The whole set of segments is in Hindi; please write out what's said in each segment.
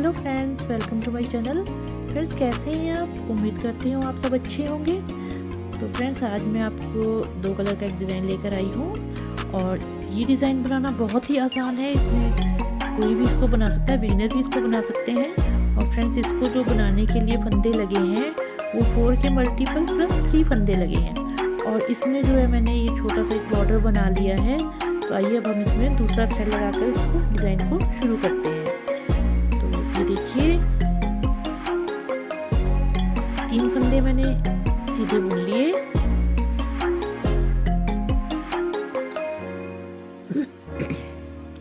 Hello friends, welcome to my channel. Friends, कैसे हैं आप? उम्मीद करती हूँ आप सब अच्छे होंगे। तो फ्रेंड्स, आज मैं आपको दो कलर का एक डिज़ाइन लेकर आई हूँ और ये डिज़ाइन बनाना बहुत ही आसान है। इसमें कोई भी इसको बना सकता है, बिगिनर भी इसको बना सकते हैं। और फ्रेंड्स, इसको जो बनाने के लिए फंदे लगे हैं वो 4 के मल्टीपल प्लस 3 फंदे लगे हैं। और इसमें जो है मैंने ये छोटा सा एक बॉर्डर बना लिया है। तो आइए अब हम इसमें दूसरा थ्रेड लगाकर इसको डिज़ाइन को शुरू करते हैं। ये देखिए 3 फंदे मैंने सीधे बुन लिए।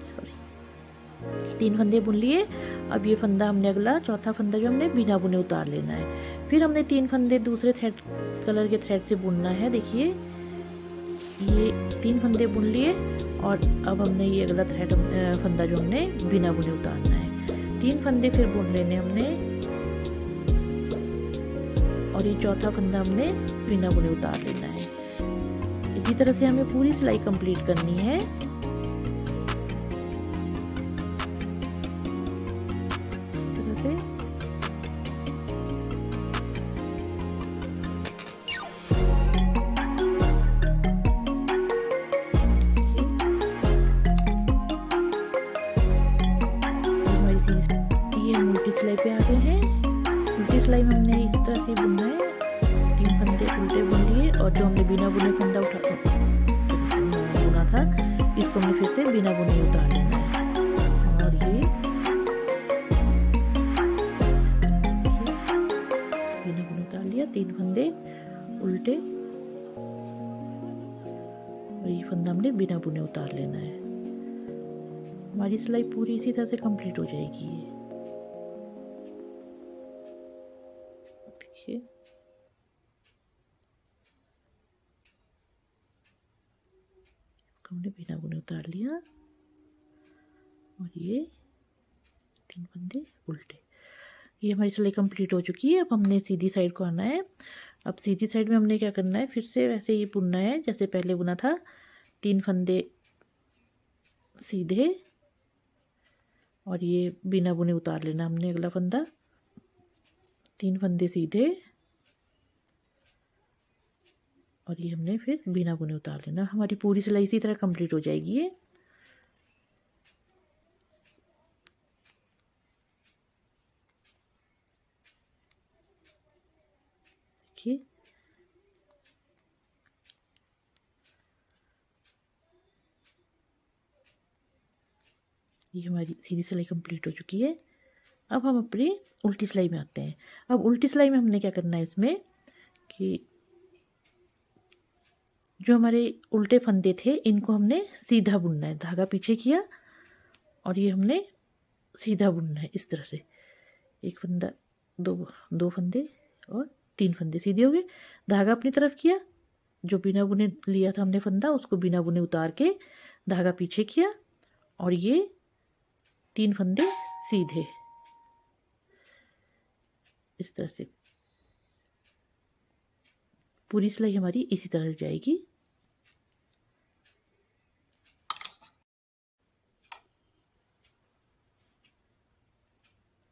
सॉरी, 3 फंदे बुन लिए। अब ये फंदा हमने अगला चौथा फंदा जो हमने बिना बुने उतार लेना है। फिर हमने 3 फंदे दूसरे थ्रेड कलर के थ्रेड से बुनना है। देखिए ये 3 फंदे बुन लिए और अब हमने ये अगला थ्रेड फंदा जो हमने बिना बुने उतारना है। 3 फंदे फिर बुन लेने हमने और ये चौथा फंदा हमने बिना बुने उतार लेना है। इसी तरह से हमें पूरी सिलाई कंप्लीट करनी है। इस तरह से ये हम उल्टी सिलाई पे आ गए हैं। उल्टी सिलाई में हमने इस तरह से बुनना है। 3 फंदे उल्टे बुन लिए और जो हमने बिना बुने फंदा बुना था इसको हमने फिर से बिना बुने उतार लेना है। और ये बिना बुने उतार लिया। 3 फंदे उल्टे और ये फंदा हमने बिना बुने उतार लेना है। हमारी सिलाई पूरी इसी तरह से कंप्लीट हो जाएगी। देखिए इसको हमने बिना बुने उतार लिया और ये 3 फंदे उल्टे। ये हमारी सिलाई कंप्लीट हो चुकी है। अब हमने सीधी साइड को आना है। अब सीधी साइड में हमने क्या करना है, फिर से वैसे ही बुनना है जैसे पहले बुना था। 3 फंदे सीधे और ये बिना बुने उतार लेना हमने अगला फंदा। 3 फंदे सीधे और ये हमने फिर बिना बुने उतार लेना। हमारी पूरी सिलाई इसी तरह कंप्लीट हो जाएगी। ये देखिए ये हमारी सीधी सिलाई कंप्लीट हो चुकी है। अब हम अपनी उल्टी सिलाई में आते हैं। अब उल्टी सिलाई में हमने क्या करना है इसमें कि जो हमारे उल्टे फंदे थे इनको हमने सीधा बुनना है। धागा पीछे किया और ये हमने सीधा बुनना है। इस तरह से एक फंदा, दो फंदे और 3 फंदे सीधे हो गए। धागा अपनी तरफ किया, जो बिना बुने लिया था हमने फंदा उसको बिना बुने उतार के धागा पीछे किया और ये 3 फंदे सीधे इस तरह से। पूरी सिलाई हमारी इसी तरह से जाएगी।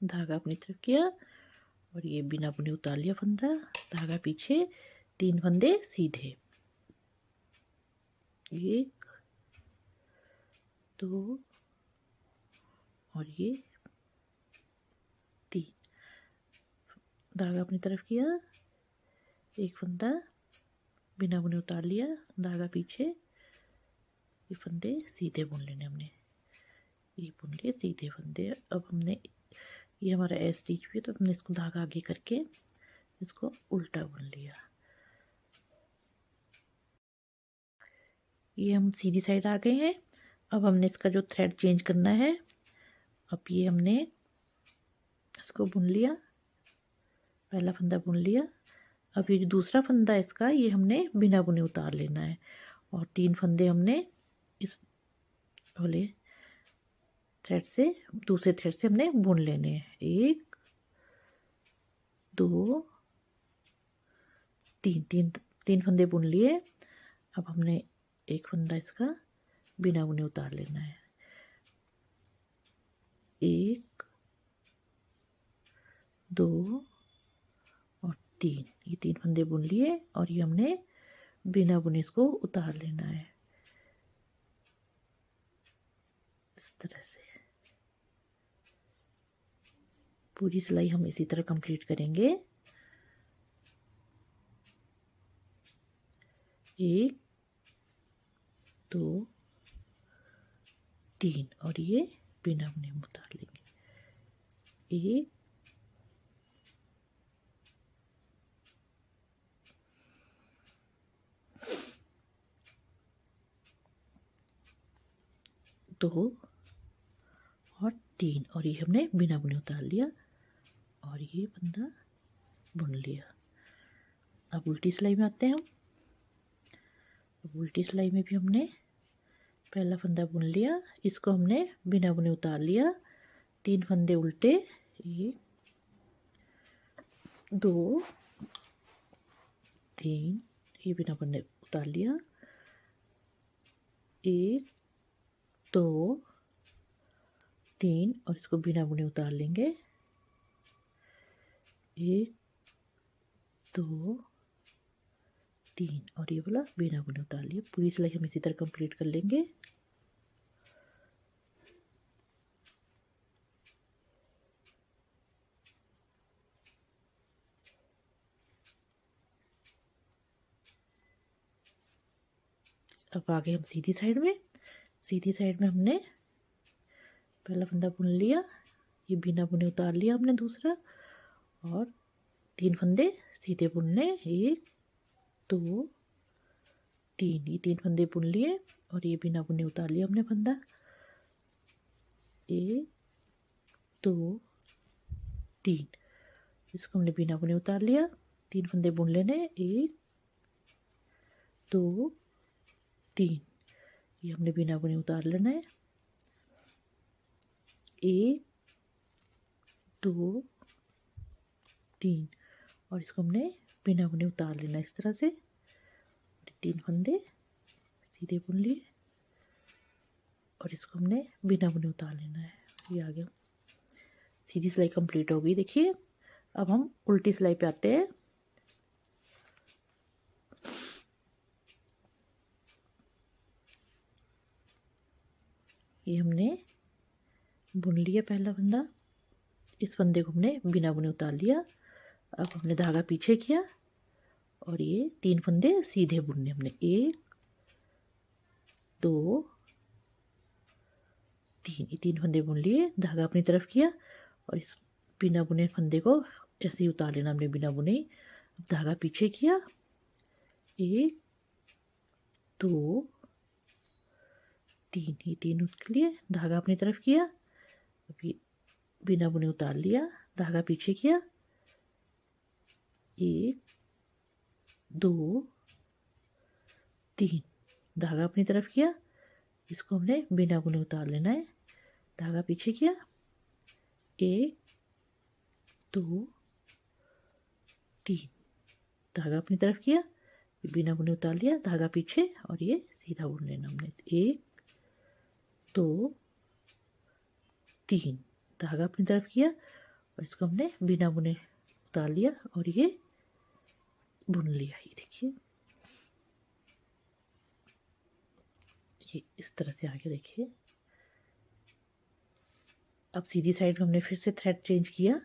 धागा अपनी तरफ किया और ये बिना बुने उतार लिया फंदा, धागा पीछे, 3 फंदे सीधे, 1 2 और ये 3। धागा अपनी तरफ किया, एक फंदा बिना बुने उतार लिया, धागा पीछे, ये फंदे सीधे बुन लेने हमने। ये बुन लिए सीधे फंदे। अब हमने ये हमारा एस स्टिच भी है तो हमने इसको धागा आगे करके इसको उल्टा बुन लिया। ये हम सीधी साइड आ गए हैं। अब हमने इसका जो थ्रेड चेंज करना है। अब ये हमने इसको बुन लिया, पहला फंदा बुन लिया। अब ये जो दूसरा फंदा है इसका, ये हमने बिना बुने उतार लेना है और 3 फंदे हमने इस वाले थ्रेड से, दूसरे थ्रेड से हमने बुन लेने हैं। 1 2 3 3 फंदे बुन लिए। अब हमने एक फंदा इसका बिना बुने उतार लेना है। 1 2 और 3, ये 3 फंदे बुन लिए और ये हमने बिना बुने इसको उतार लेना है इस तरह से। पूरी सिलाई हम इसी तरह कंप्लीट करेंगे। 1 2 3 और ये बिना बुने हम उतार लेंगे। 1 2 और 3 और ये हमने बिना बुने उतार लिया और ये फंदा बुन लिया। अब उल्टी सिलाई में आते हैं हम। अब उल्टी सिलाई में भी हमने पहला फंदा बुन लिया, इसको हमने बिना बुने उतार लिया। 3 फंदे उल्टे, 1 2 3, ये बिना बुने उतार लिया। 1 2 3 और इसको बिना बुने उतार लेंगे। 1 2 3 और ये वाला बिना बुने उतार लिया। पूरी सिलाई हम इसी तरह कंप्लीट कर लेंगे। अब आगे हम सीधी साइड में हमने पहला फंदा बुन लिया, ये बिना बुने उतार लिया हमने दूसरा और 3 फंदे सीधे बुनने। 1 2 3, ये 3 फंदे बुन लिए और ये बिना बुने उतार लिया हमने फंदा। 1 2 3, इसको हमने बिना बुने उतार लिया। 3 फंदे बुन लेने। 1 2 3, ये हमने बिना बुने उतार लेना है। 1 2 3 और इसको हमने बिना बुने उतार लेना इस तरह से। 3 फंदे सीधे बुन लिए और इसको हमने बिना बुने उतार लेना है। ये आ गया, सीधी सिलाई कंप्लीट हो गई। देखिए अब हम उल्टी सिलाई पे आते हैं। ये हमने बुन लिया पहला फंदा, इस फंदे को हमने बिना बुने उतार लिया। अब हमने धागा पीछे किया और ये 3 फंदे सीधे बुनने हमने। 1 2 3, ये 3 फंदे बुन लिए, धागा अपनी तरफ किया और इस बिना बुने फंदे को ऐसे ही उतार लेना हमने बिना बुने। अब धागा पीछे किया, 1 2 3, ये 3 उसके लिए, धागा अपनी तरफ किया, अभी बिना बुने उतार लिया, धागा पीछे किया, 1 2 3, धागा अपनी तरफ किया, इसको हमने बिना बुने उतार लेना है। धागा पीछे किया, 1 2 3, धागा अपनी तरफ किया, बिना बुने उतार लिया, धागा पीछे और ये सीधा बुन लेना हमने। 1 2 3, धागा अपनी तरफ किया और इसको हमने बिना बुने उतार लिया और ये बुन लिया। ये देखिए, ये इस तरह से आगे देखिए। अब सीधी साइड में हमने फिर से थ्रेड चेंज किया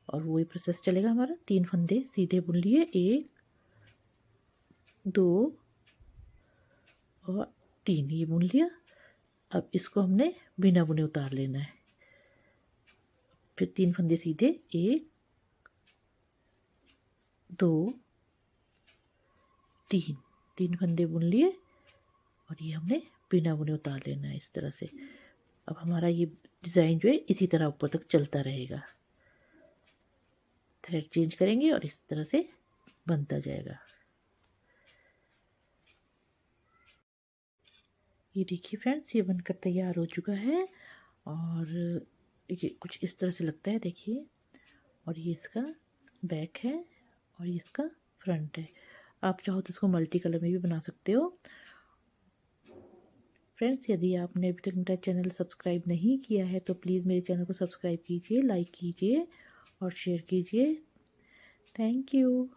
और वही प्रोसेस चलेगा हमारा। 3 फंदे सीधे बुन लिए, 1 2 और 3, ये बुन लिया। अब इसको हमने बिना बुने उतार लेना है। फिर 3 फंदे सीधे, 1 2 3, 3 फंदे बुन लिए और ये हमने बिना बुने उतार लेना है इस तरह से। अब हमारा ये डिज़ाइन जो है इसी तरह ऊपर तक चलता रहेगा। थ्रेड चेंज करेंगे और इस तरह से बनता जाएगा। ये देखिए फ्रेंड्स, ये बनकर तैयार हो चुका है और ये कुछ इस तरह से लगता है, देखिए। और ये इसका बैक है और ये इसका फ्रंट है। आप चाहो तो इसको मल्टी कलर में भी बना सकते हो। फ्रेंड्स, यदि आपने अभी तक मेरा चैनल सब्सक्राइब नहीं किया है तो प्लीज़ मेरे चैनल को सब्सक्राइब कीजिए, लाइक कीजिए और शेयर कीजिए। Thank you.